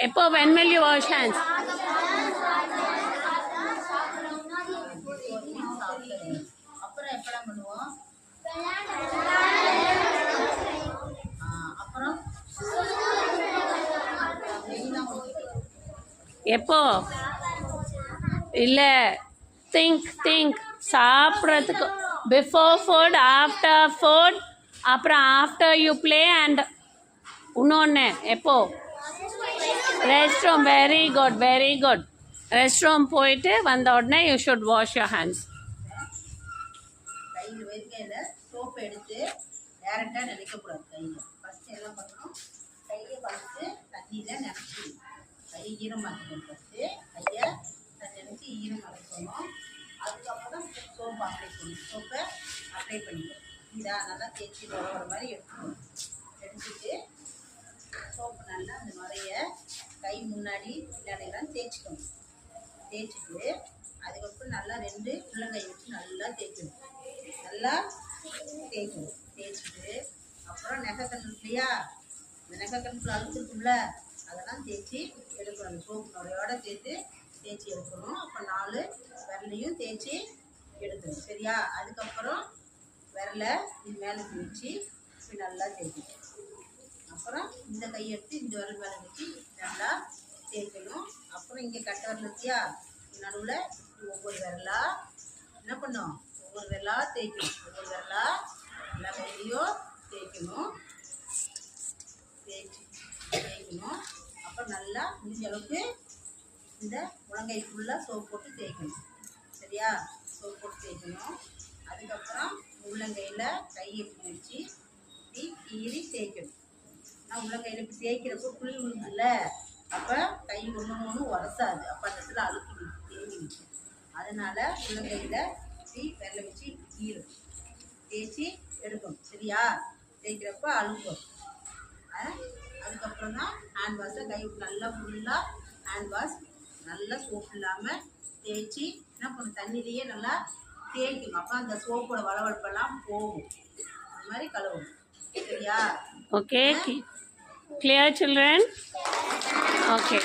எப்போ when will you wash hands? அப்புறம் எப்பலாம் பண்ணுவோம்? அப்புறம் எப்போ இல்ல think சாப்பிட்றதுக்கு before food, after food, அப்புறம் after you play and இன்னொன்று எப்போ rest room. Very good rest room போயிட்டு வந்த உடனே you should wash your hands. கையில் வெறுக்கையில் சோப்பு எடுத்து டேரெக்டாக நினைக்கக்கூடாது. கையில் ஃபஸ்ட்டு என்ன பண்ணணும், கையை ஃபஸ்ட்டு தண்ணியில் நினச்சிக்கணும். கை ஈரமாக்கணும். ஃபஸ்ட்டு கையை நினச்சி ஈரமாக்கணும். அதுக்கப்புறம் சோப்பை அப்ளை பண்ணிக்கணும். இதா நல்லா தேய்ச்சி வர மாதிரி எடுத்துக்கணும். எடுத்துட்டு சோப்பு நல்லா அந்த நுரைய கை முன்னாடி பின்னாடிலாம் தேய்ச்சிக்கணும். தேய்ச்சிட்டு அதுக்கப்புறம் நல்லா 2 உள்ளங்கை வச்சு நல்லா தேய்க்கணும். தேய்ச்சிட்டு அப்புறம் நெகக்கண் இல்லையா, இந்த நெகக்கண்ணில் அழுக்கு இருக்கும்ல, அதெல்லாம் தேய்ச்சி எடுக்கணும். அந்த சோப்பு நுரையோடு சேர்த்து தேய்ச்சி எடுக்கணும். அப்புறம் 4 விரலையும் தேய்ச்சி எடுக்கணும். சரியா? அதுக்கப்புறம் விரலை இது மேலே வச்சு இப்படி நல்லா தேய்க்கணும். அப்புறம் இந்த கையை எடுத்து இந்த விரல் மேலே வச்சு நல்லா தேய்க்கணும். அப்புறம் இங்கே கட்டை விரல் இருக்கியா, நடுவில் ஒவ்வொரு விரலா என்ன பண்ணும், ஒவ்வொரு விரலா தேய்க்கணும். ஒவ்வொரு விரலா எல்லா விரலையும் தேய்க்கணும். அப்புறம் நல்லா முடிஞ்ச அளவுக்கு இந்த முழங்கை ஃபுல்லாக சோப்பு போட்டு தேய்க்கணும். சரியா? சோப்பு போட்டு தேய்க்கணும். அதுக்கப்புறம் உள்ளங்கையில் கையை இப்படி வச்சு இப்படி கீறி தேய்க்கணும். நான் உள்ளங்கையில் இப்படி தேய்க்கிறப்போ புளி விழுந்துல, அப்போ கை ஒன்று உரசாது. அப்போ அந்த இடத்துல அழுக்கு தேங்கி நிற்கும். அதனால் உள்ளங்கையில் இப்படி விரலை வச்சு கீறும், தேய்ச்சி எடுக்கணும். சரியா? தேய்க்கிறப்போ அழுக்கும். அதுக்கப்புறம் தான் ஹேண்ட் வாஷை கை நல்லா ஃபுல்லாக ஹேண்ட் வாஷ் நல்லா சோப்பு இல்லாமல் தேய்ச்சி என்ன பண்ணும், தண்ணியிலேயே நல்லா தேய்க்கணும். அப்போ அந்த சோப்போட வளவளப்பெல்லாம் போகும். அந்த மாதிரி கழுவணும். சரியா? Okay, clear children? Okay.